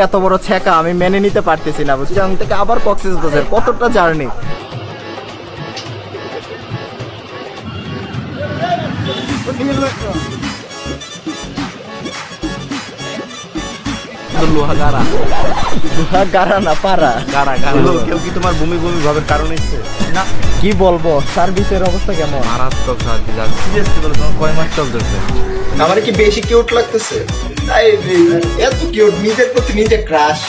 এত বড় ছেকা আমি মেনে নিতে পারতেছি না। চিটাগাং থেকে আবার কক্সবাজার কতটা জার্নি। লোহাগাড়া না পাড়া কেউ কি তোমার বমি বমি ভাবের কারণ হচ্ছে না? কি বলবো, সার্ভিসের অবস্থা কেমন? মারাত্মক সার্ভিস। আর সিরিয়াসলি বলে তোমার কয় মাস চলতেছে? আমার কি বেশি কিউট লাগতেছে? এত কিউট, নিজের প্রতি নিজে crush.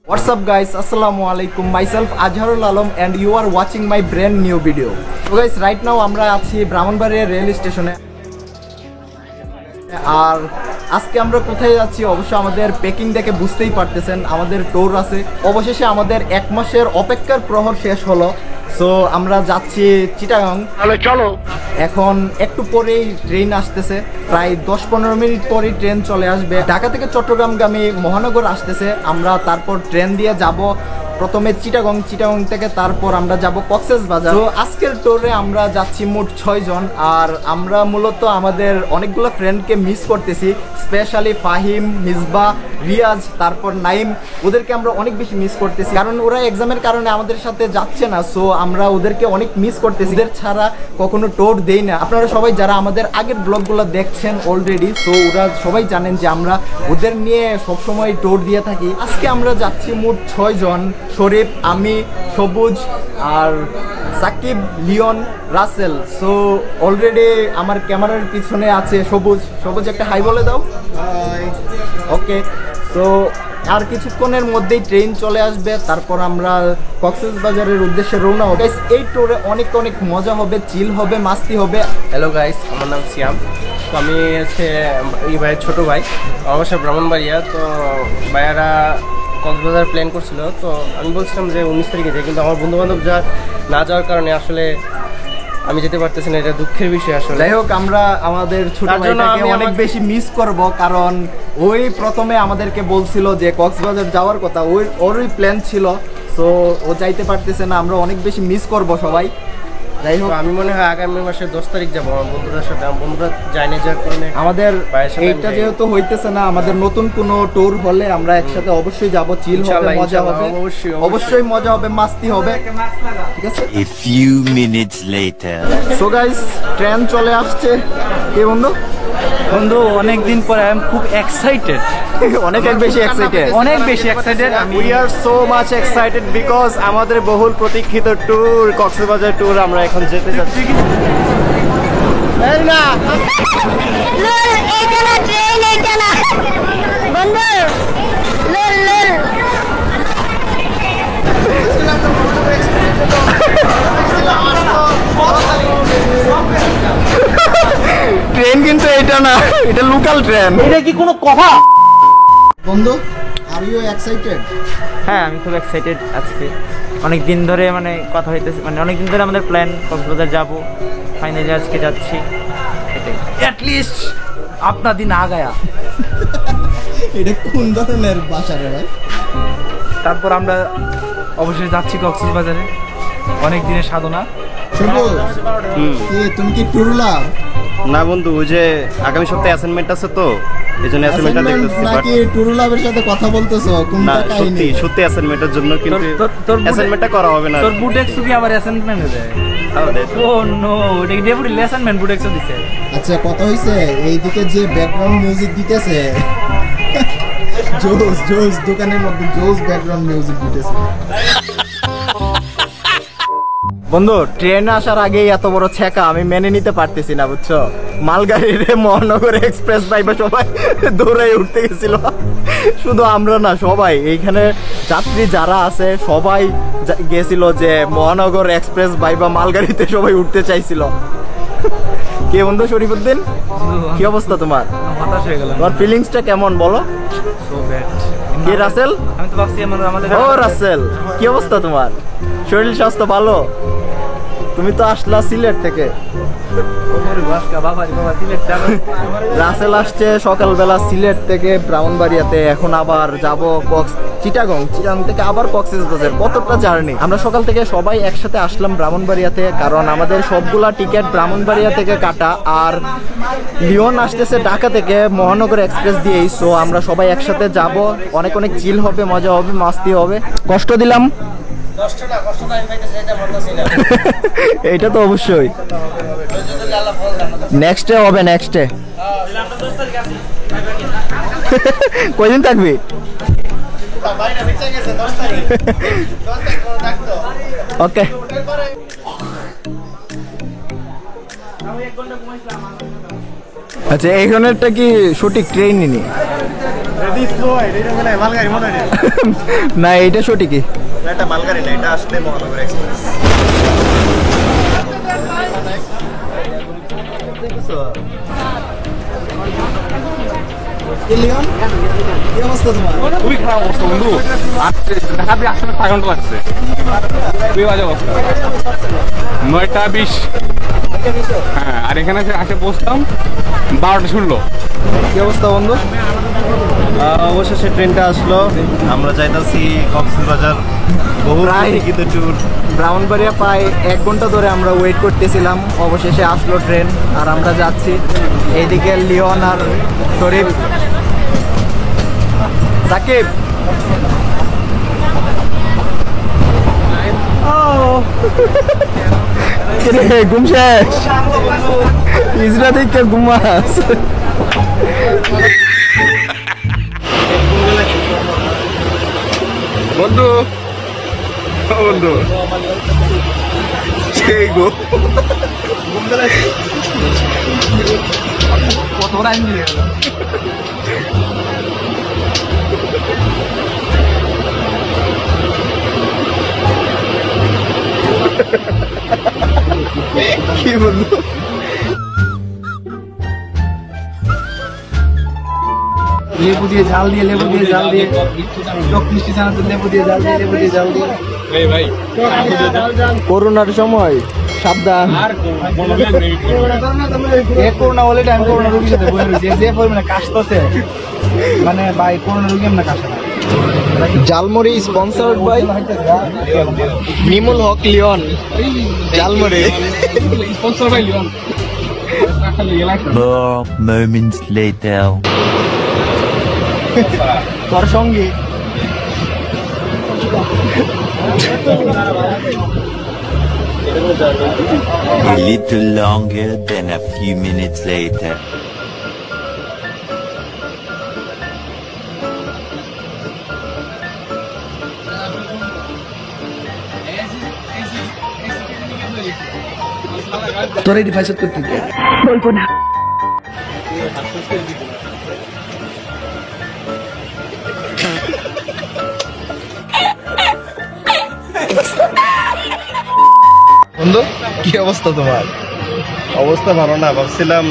What's up guys, assalamu alaikum, myself Azharul Alam and you are watching my brand new video. So guys, right now আমরা আছি ব্রাহ্মণবাড়িয়া রেল স্টেশনে। আর আজকে আমরা কোথায় যাচ্ছি অবশ্য আমাদের প্যাকিং দেখে বুঝতেই পারতেছেন। আমাদের ট্যুর আছে, অবশেষে আমাদের 1 মাসের অপেক্ষার প্রহর শেষ হলো। সো আমরা যাচ্ছি চিটাগাং। চলো, এখন একটু পরেই ট্রেন আসতেছে, প্রায় 10-15 মিনিট পরেই ট্রেন চলে আসবে। ঢাকা থেকে চট্টগ্রামগামী মহানগর আসতেছে। আমরা তারপর ট্রেন দিয়ে যাব প্রথমে চিটাগং, চিটাগং থেকে তারপর আমরা যাব কক্সবাজার। তো আজকের ট্যুরে আমরা যাচ্ছি মোট 6 জন। আর আমরা মূলত আমাদের অনেকগুলো ফ্রেন্ডকে মিস করতেছি, স্পেশালি ফাহিম, মিসবা, রিয়াজ, তারপর নাইম। ওদেরকে আমরা অনেক বেশি মিস করতেছি, কারণ ওরা এক্সামের কারণে আমাদের সাথে যাচ্ছে না। সো আমরা ওদেরকে অনেক মিস করতেছি। ওদের ছাড়া কখনো ট্যুর দেই না। আপনারা সবাই যারা আমাদের আগের ব্লগগুলো দেখছেন অলরেডি, সো ওরা সবাই জানেন যে আমরা ওদের নিয়ে সবসময় ট্যুর দিয়ে থাকি। আজকে আমরা যাচ্ছি মোট 6 জন, শরীফ, আমি, সবুজ আর Sakib, Leon, Russell. So already আমার ক্যামেরার পিছনে আছে সবুজ। সবুজ একটা হাই বলে দাও। ওকে, সো আর কিছুক্ষণের মধ্যেই ট্রেন চলে আসবে, তারপর আমরা কক্সবাজারের উদ্দেশ্যে রওনা হবে। এই ট্যুরে অনেক অনেক মজা হবে, চিল হবে, মাস্তি হবে। হ্যালো গাইস, আমার নাম সিয়াম। তো আমি হচ্ছে এই ভাইয়ের ছোটো ভাই, অবশ্য ব্রাহ্মণবাড়িয়া। তো ভাইয়ারা কক্সবাজার প্ল্যান করছিল, তো আমি বলছিলাম যে 19 তারিখে যাই, কিন্তু আমার বন্ধুবান্ধব না যাওয়ার কারণে আসলে আমি যেতে পারতেছি না। এটা দুঃখের বিষয় আসলে। যাই হোক, আমরা আমাদের ছোট ভাইটাকে অনেক বেশি মিস করব, কারণ ওই প্রথমে আমাদেরকে বলছিল যে কক্সবাজার যাওয়ার কথা, ওরই প্ল্যান ছিল। সো ও যাইতে পারতেছে না, আমরা অনেক বেশি মিস করব সবাই। যাই হোক, আমি মনে হয় আগামী মাসের 10 তারিখ যাবো আমার বন্ধুদের সাথে। আমার বন্ধুরা যায়নি, যার কারণে আমাদের এইটা যেহেতু হইতেছে না, আমাদের নতুন কোনো ট্যুর হলে আমরা একসাথে অবশ্যই যাব, চিল হবে, মজা হবে, অবশ্যই মজা হবে, মাস্তি হবে, ঠিক আছে? A few minutes later. So guys, train চলে আসছে। কি বন্ধু? বন্ধু, অনেকদিন পরে আমি খুব এক্সাইটেড, অনেক বেশি এক্সাইটেড, অনেক বেশি excited. We are so much excited because আমাদের বহুল প্রতীক্ষিত ট্যুর, কক্সবাজার ট্যুর আমরা এখন যেতে যাচ্ছি। এই না লল, এইটা না ট্রেন, এইটা না বন্ধু, লল লল। ট্রেন কিন্তু এটা না, এটা লোকাল ট্রেন। এটা কি কোনো কথা? বন্ধু, আর ইউ এক্সাইটেড? হ্যাঁ, আমি খুব এক্সাইটেড। আজকে অনেক দিন ধরে কথা হইতেছে, অনেক দিন ধরে আমাদের প্ল্যান কক্সবাজার যাব। ফাইনালি আজকে যাচ্ছি। এটাই এটলিস্ট আপনা দিন আ গায়া। এটা কোন ধরনের ভাষা রে ভাই? তারপর আমরা অবশ্যই যাচ্ছি কক্সবাজারে, অনেক দিনের সাধনা। তুমি কি ট্যুর লাভ? না বন্ধু, ওই যে আগামী সপ্তাহে অ্যাসাইনমেন্ট আছে, তো এই জন্য অ্যাসাইনমেন্টটা দেখতেছি। নাকি ট্যুর লাভের সাথে কথা বলতেছো? না, সত্যি সত্যি অ্যাসাইনমেন্টের জন্য, কিন্তু অ্যাসাইনমেন্টটা করা হবে না। তোর বুটেক্স কি আমার অ্যাসাইনমেন্ট হয়ে যায়? ও নো, এটা কি ডেপুটি অ্যাসাইনমেন্ট বুটেক্সও দিছে? আচ্ছা, কথা হইছে এইদিকে যে ব্যাকগ্রাউন্ড মিউজিক দিতেছে, জোস জোস দোকানের মধ্যে জোস ব্যাকগ্রাউন্ড মিউজিক দিতেছে। বন্ধু, ট্রেন আসার আগেই এত বড় ছেকা আমি মেনে নিতে পারতেছি না, বুঝছো? মালগাড়ির মহানগর এক্সপ্রেস ভাইবা সবাই দৌড়াই উঠতে গেছিল। শুধু আমরা না, সবাই এইখানে যাত্রী যারা আছে সবাই গেছিল যে মহানগর এক্সপ্রেস ভাইবা মালগাড়িতে সবাই উঠতে চাইছিল। কে বন্ধু? শরীফুদ্দিন, কি অবস্থা তোমার? হতাশ হয়ে গেলাম। তোমার ফিলিংসটা কেমন বলো? So bad. কে রাসেল? আমি তো ভাবছি আমাদের ও রাসেল, কি অবস্থা তোমার? শরীর স্বাস্থ্য ভালো? তুমি তো আসলা সিলেট থেকে। রাসেল আসছে সকালবেলা সিলেট থেকে ব্রাহ্মণবাড়িয়াতে, এখন আবার যাব চিটাগং থেকে আবার কক্সবাজার। কতটা জার্নি। আমরা সকাল থেকে সবাই একসাথে আসলাম ব্রাহ্মণবাড়িয়াতে, কারণ আমাদের সবগুলা টিকিট ব্রাহ্মণবাড়িয়া থেকে কাটা, আর লিওন আসতেছে ঢাকা থেকে মহানগর এক্সপ্রেস দিয়েই। সো আমরা সবাই একসাথে যাব, অনেক অনেক চিল হবে, মজা হবে, মাস্তি হবে। কষ্ট দিলাম এইটা তো অবশ্যই, নেক্সটে হবে, নেক্সটে। কয়দিন থাকবি? ওকে। আচ্ছা, এইখানেরটা কি সঠিক ট্রেন নি? না, এইটা সঠিকই। এটা মালগাড়ি না, এটা আসলে মহানগর এক্সপ্রেস। খুবই খারাপ অবস্থা বন্ধু, ঢাকা দিয়ে আসতে 5 ঘন্টা লাগছে, খুবই বাজে অবস্থা। 9টা 20, হ্যাঁ, আর এখানে আসে বসলাম 12টা 16। কি অবস্থা বন্ধু? অবশেষে ট্রেনটা আসলো, আমরা যাইতাছি কক্সবাজার। বহু লিখিত ট্যুর ব্রাহ্মণবাড়িয়া প্রায় 1 ঘন্টা ধরে আমরা ওয়েট করতেছিলাম, অবশেষে আসলো ট্রেন আর আমরা যাচ্ছি। এইদিকে লিওন আর শরীফ, সাকিব। ঘুম শেষ, ইজরা থেকে ঘুমাস। বন্ধু, বন্ধু সেই গো কি বলবো? লেবু দিয়ে ঝাল দিয়ে, লেবু দিয়ে ঝাল দিয়ে, টক মিষ্টি ছানাতে লেবু দিয়ে ঝাল দিয়ে, লেবু দিয়ে ঝাল দিয়ে। এই ভাই, করোনার সময় সাবধান। করোনা হলে আমি করোনা রোগীর সাথে বলে রয়েছি, যে পরিমাণে কাশতেছে, মানে ভাই করোনা রোগী আমরা কাশে না। জালমুড়ি sponsored by Nimul Haque Leon. জালমুড়ি sponsor by Leon. More moments later. তোর সঙ্গে A little longer than a few minutes later. তোর এই ডিভাইস করতে বলবো না। বন্ধু, কি অবস্থা তোমার? অবস্থা ভালো না, ভাবছিলাম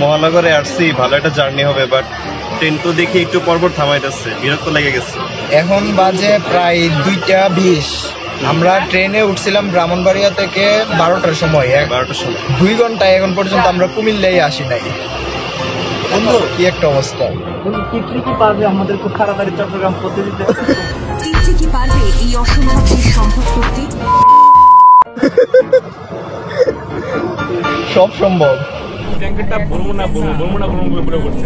মহানগরে আসছি, ভালো একটা জার্নি হবে, বাট ট্রেন তো দেখি একটু পরপর থামাইতেছে, বিরক্ত লেগে গেছে। এখন বাজে প্রায় 2টা 20। আমরা ট্রেনে উঠছিলাম ব্রাহ্মণবাড়িয়া থেকে 12টার সময়। 12টার সময় 2 ঘন্টায় এখন পর্যন্ত আমরা কুমিল্লাই আসি নাই। বন্ধু, কি একটা অবস্থা। কি পারবে আমাদের খুব তাড়াতাড়ি চট্টগ্রাম পৌঁছে দিতে? কি পারবে এই অসম্ভবকে সম্ভব করতে? সব সম্ভব। ট্যাঙ্কেরটা বলবো না করে করছে।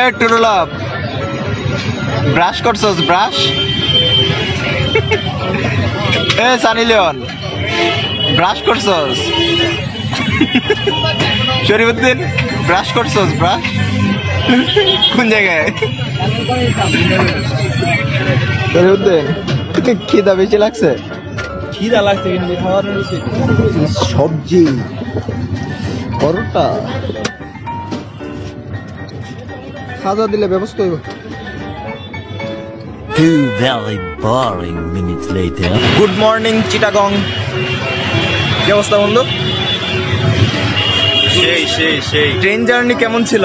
এ টুরুলাভ, ব্রাশ করছস? ব্রাশ। এ সানি লিওন, ব্রাশ করছস? শরীফুদ্দিন, ব্রাশ করছস? ব্রাশ কোন জায়গায়? শরীফুদ্দিন, খিদা বেশি লাগছে? খিদা লাগছে কিন্তু খাওয়ার সবজি, পরোটা। খাওয়া দিলে ব্যবস্থা হইব। 2 very boring minutes later. Good morning Chittagong. কি অবস্থা বন্ধু? সেই ট্রেন জার্নি কেমন ছিল?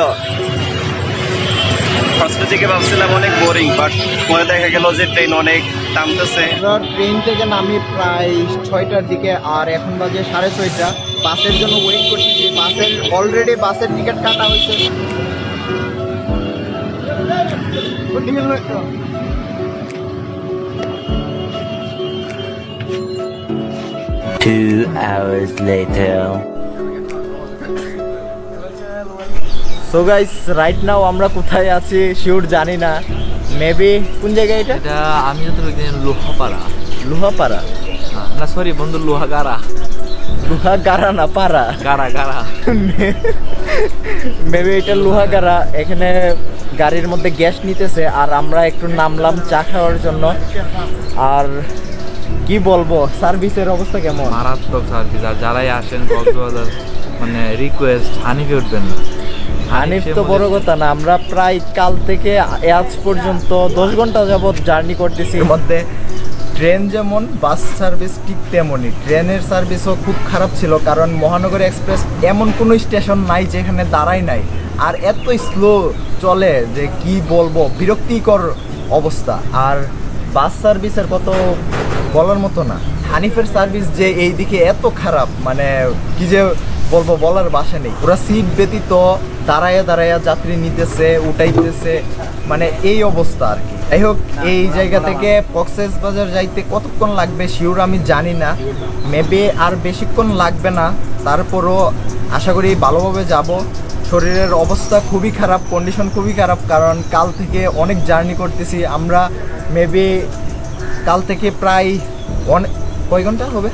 ফার্স্টে থেকে ভাবছিলাম অনেক বোরিং, বাট পরে দেখা গেল যে ট্রেন অনেক টানতেছে। আমরা ট্রেন থেকে নামি প্রায় 6টার দিকে, আর এখন বাজে 6:30। বাসের জন্য ওয়েট করতেছি। অলরেডি বাসের টিকিট কাটা হয়েছে। 2 hours later. So guys, right now আমরা কোথায় আছি শিওর জানি না। মেবি কোন জায়গায় এটা? এটা আমি যতটুকু জানি লোহাপাড়া। লোহাপাড়া না সরি বন্ধু, লোহাগাড়া। লোহাগাড়া না পাড়া, গাড়া গাড়া। মেবি এটা লোহাগাড়া। এখানে গাড়ির মধ্যে গ্যাস নিতেছে, আর আমরা একটু নামলাম চা খাওয়ার জন্য। আর কি বলবো, সার্ভিসের অবস্থা কেমন? মারাত্মক সার্ভিস। আর যারাই আসেন কক্সবাজার মানে রিকোয়েস্ট হানিফে উঠবেন না। হানিফ তো বড় কথা না, আমরা প্রায় কাল থেকে আজ পর্যন্ত 10 ঘন্টা যাবত জার্নি করতেছি। এর মধ্যে ট্রেন যেমন, বাস সার্ভিস ঠিক তেমনই। ট্রেনের সার্ভিসও খুব খারাপ ছিল, কারণ মহানগর এক্সপ্রেস এমন কোনো স্টেশন নাই যেখানে দাঁড়াই নাই। আর এত স্লো চলে যে কি বলবো, বিরক্তিকর অবস্থা। আর বাস সার্ভিসের কত বলার মতো না। হানিফের সার্ভিস যে এই দিকে এত খারাপ, মানে কি যে বলবো, বলার ভাষা নেই। ওরা সিট ব্যতীত দাঁড়ায়া দাঁড়ায়া যাত্রী নিতেছে, উঠাইতেছে, মানে এই অবস্থা আর কি। যাই হোক, এই জায়গা থেকে কক্সবাজার যাইতে কতক্ষণ লাগবে শিওর আমি জানি না। মেবি আর বেশিক্ষণ লাগবে না, তারপরও আশা করি ভালোভাবে যাব। শরীরের অবস্থা খুবই খারাপ, কন্ডিশন খুবই খারাপ, কারণ কাল থেকে অনেক জার্নি করতেছি আমরা। মেবি কাল থেকে প্রায় কয় ঘন্টা হবে?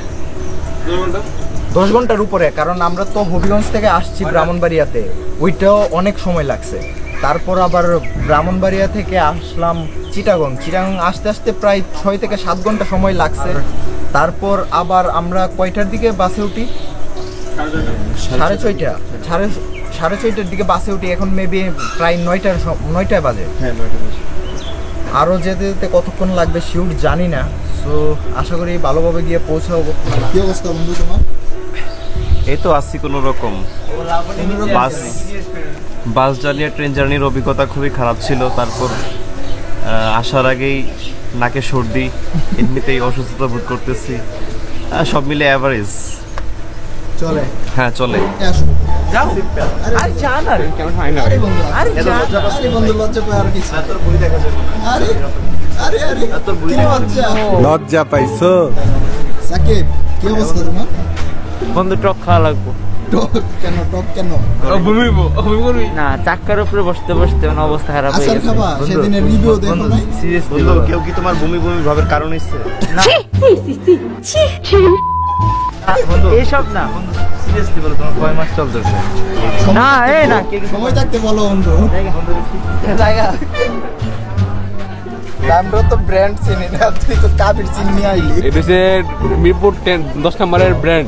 10 ঘন্টার উপরে, কারণ আমরা তো হবিগঞ্জ থেকে আসছি ব্রাহ্মণবাড়িয়াতে, ওইটাও অনেক সময় লাগছে। তারপর আবার ব্রাহ্মণবাড়িয়া থেকে আসলাম চিটাগং। চিটাগং আসতে আসতে প্রায় 6 থেকে 7 ঘন্টা সময় লাগছে। তারপর আবার আমরা কয়টার দিকে বাসে উঠি? 6:30 দিকে বাসে উঠি। এখন মেবি প্রায় 9টা বাজে। আরও যেতে যেতে কতক্ষণ লাগবে শিওর জানি না। সো আশা করি ভালোভাবে গিয়ে পৌঁছাবো। কি অবস্থা বন্ধু তোমার? এই তো আসছি কোনো রকম। বাস জার্নি আর ট্রেন জার্নির অভিজ্ঞতা খুবই খারাপ ছিল। তারপর আসার আগেই নাকে সর্দি, এমনিতেই অসুস্থতা বোধ করতেছি। সব মিলে অ্যাভারেজ চলে। হ্যাঁ চলে। যাও আরে যা না রে, কেমন হয় না? আরে বন্ধু, আরে যা আরে বন্ধু, লজ্জা পায় আর কিছু। তোর বই দেখা যাবে। আরে আরে আরে তোর বই লজ্জা। লজ্জা পাইছো? সাকিব, কি অবস্থা তোমার? বন্ধু টক খাওয়া লাগবো। টক কেন? টক কেন? না, চাক্কার উপরে বসতে বসতে মানে অবস্থা খারাপ হয়ে আসার গেছে। খাবা? সেদিনের রিভিউ দেখো নাই? সিরিয়াসলি বন্ধু, কেউ কি তোমার বমি বমি ভাবের কারণ হচ্ছে? এইসব না বন্ধু, সিরিয়াসলি বলো, তোমার কয় মাস চলতেছে? না এই না, সময় থাকতে বলো বন্ধু। জায়গা আমরা তো ব্র্যান্ড চিনি না, তুই তো কাবির চিনি আইলি। এটা হচ্ছে মিরপুর 10 নম্বরের ব্র্যান্ড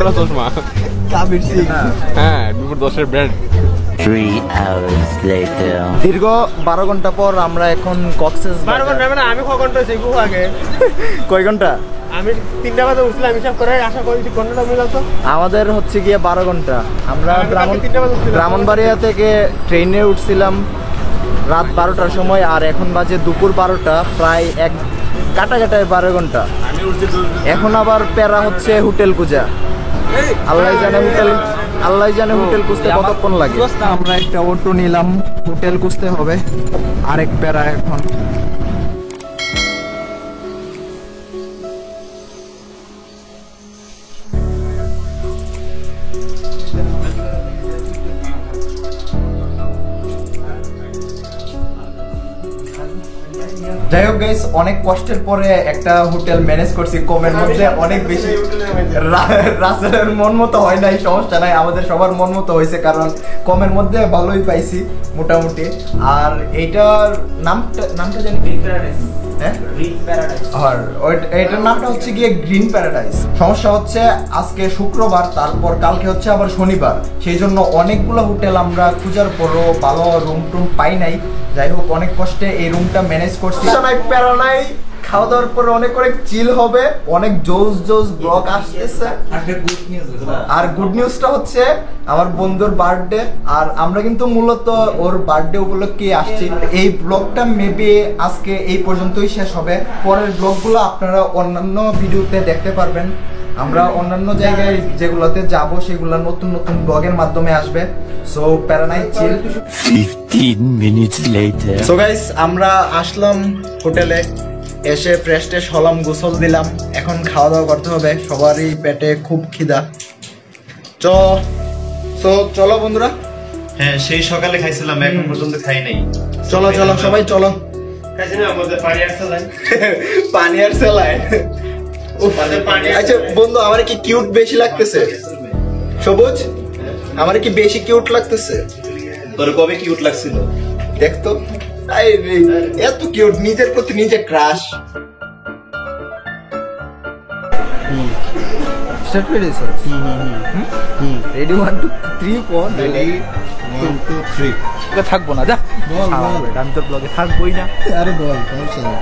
হলো চশমা। কাবির চিনি। হ্যাঁ, মিরপুর 10-এর ব্র্যান্ড। 3 hours later. দীর্ঘ 12 ঘন্টা পর আমরা এখন কক্সবাজার। 12 ঘন্টা মানে আমি কয় ঘন্টা হয়েছে বহু আগে। কয় ঘন্টা? আমি 3টা বাজে উঠলাম, হিসাব করে আশা করি ঘন্টাটা মিলাতো। আমাদের হচ্ছে গিয়ে 12 ঘন্টা। আমরা ব্রাহ্মণবাড়িয়া থেকে ট্রেনে উঠছিলাম রাত 12টার সময়, আর এখন বাজে দুপুর 12টা, প্রায় এক কাটাকাটায় 12 ঘন্টা। এখন আবার প্যারা হচ্ছে হোটেল খুঁজা। আল্লাহ জানে হোটেল খুঁজতে কতক্ষণ লাগে। আমরা একটা অটো নিলাম, হোটেল খুঁজতে হবে। আরেক প্যারা এখন। যাই হোক গাইস, অনেক কষ্টের পরে একটা হোটেল ম্যানেজ করছি কমের মধ্যে। অনেক বেশি রাসেলের মন মতো হয় নাই, সমস্যা নাই, আমাদের সবার মন মতো হয়েছে, কারণ কমের মধ্যে ভালোই পাইছি মোটামুটি। আর এইটার নামটা জানি হ্যাঁ আর এটার নামটা হচ্ছে গিয়ে গ্রিন প্যারাডাইস। সমস্যা হচ্ছে আজকে শুক্রবার, তারপর কালকে হচ্ছে আবার শনিবার, সেই জন্য অনেকগুলো হোটেল আমরা খোঁজার পরও ভালো রুম টুম পাই নাই। যাই হোক, অনেক কষ্টে এই রুমটা ম্যানেজ করছি। প্যারা নাই, খাওয়া দাওয়ার পরে অনেক চিল হবে, অনেক জোস ব্লগ আসতেছে। আর গুড নিউজটা হচ্ছে আমার বন্ধুর বার্থডে, আর আমরা কিন্তু মূলত ওর বার্থডে উপলক্ষে আসছি। এই ব্লগটা মেবি আজকে এই পর্যন্তই শেষ হবে। পরের ব্লগগুলো আপনারা অন্যান্য ভিডিওতে দেখতে পারবেন। আমরা অন্যান্য জায়গায় যেগুলোতে যাব সেগুলো নতুন ব্লগের মাধ্যমে আসবে। সো প্যারানাই চিল। 15 minutes later. সো গাইস, আমরা আসলাম হোটেলে, এসে ফ্রেশ ট্রেশ হলাম, গোসল দিলাম, এখন খাওয়া দাওয়া করতে হবে। সবারই পেটে খুব খিদা। চলো বন্ধুরা। হ্যাঁ, সেই সকালে খাইছিলাম, এখন পর্যন্ত খাই নাই। চলো সবাই চলো। পানি আর স্যালাইড। আচ্ছা বন্ধু, আমার কি কিউট বেশি লাগতেছে? সবুজ, আমার কি বেশি কিউট লাগতেছে? তোর কবে কিউট লাগছিল? দেখতো এত কিউট, নিজের প্রতি নিজে ক্রাশ। স্টার্ট করে দিয়েছ? Ready 1 2 3 4 ready 1 2 3। থাকবো না, যা আমি তো ব্লগে থাকবোই না। আরে বল, সমস্যা নেই।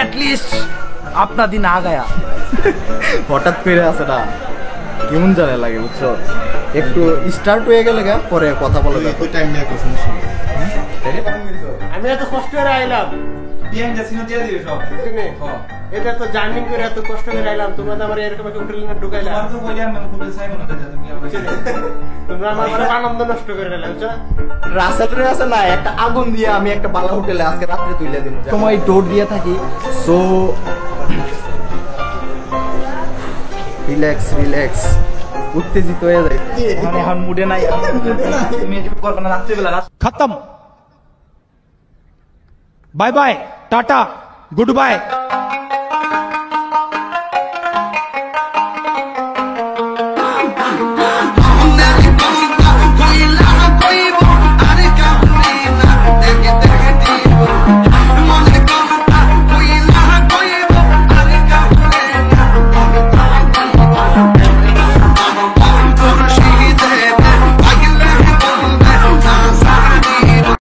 এটলিস্ট আপনা দিন আ গায়া। হঠাৎ করে আসে না, কেমন জানে লাগে বুঝছো? একটু স্টার্ট হয়ে গেলে পরে কথা বলে টাইম নিয়ে কোনো সমস্যা নেই। আমি এত কষ্ট করে আইলাম, এটা তো জার্নি করে এত কষ্ট করে আইলাম, তোমরা তো আমার এরকম একটা হোটেলে ঢুকাইলা, তোমরা আমার আনন্দ নষ্ট করে দিলে, বুঝছো? রাস্তাতে আছে না, একটা আগুন দিয়ে আমি একটা বালা হোটেলে আজকে রাত্রে তুলে দিন সময় টোর দিয়ে থাকি। সো রিল্যাক্স, উত্তেজিত হয়ে যায়। এখন মুডে নাই, তুমি করবে না রাত্রিবেলা। খতম, bye bye, tata, good bye.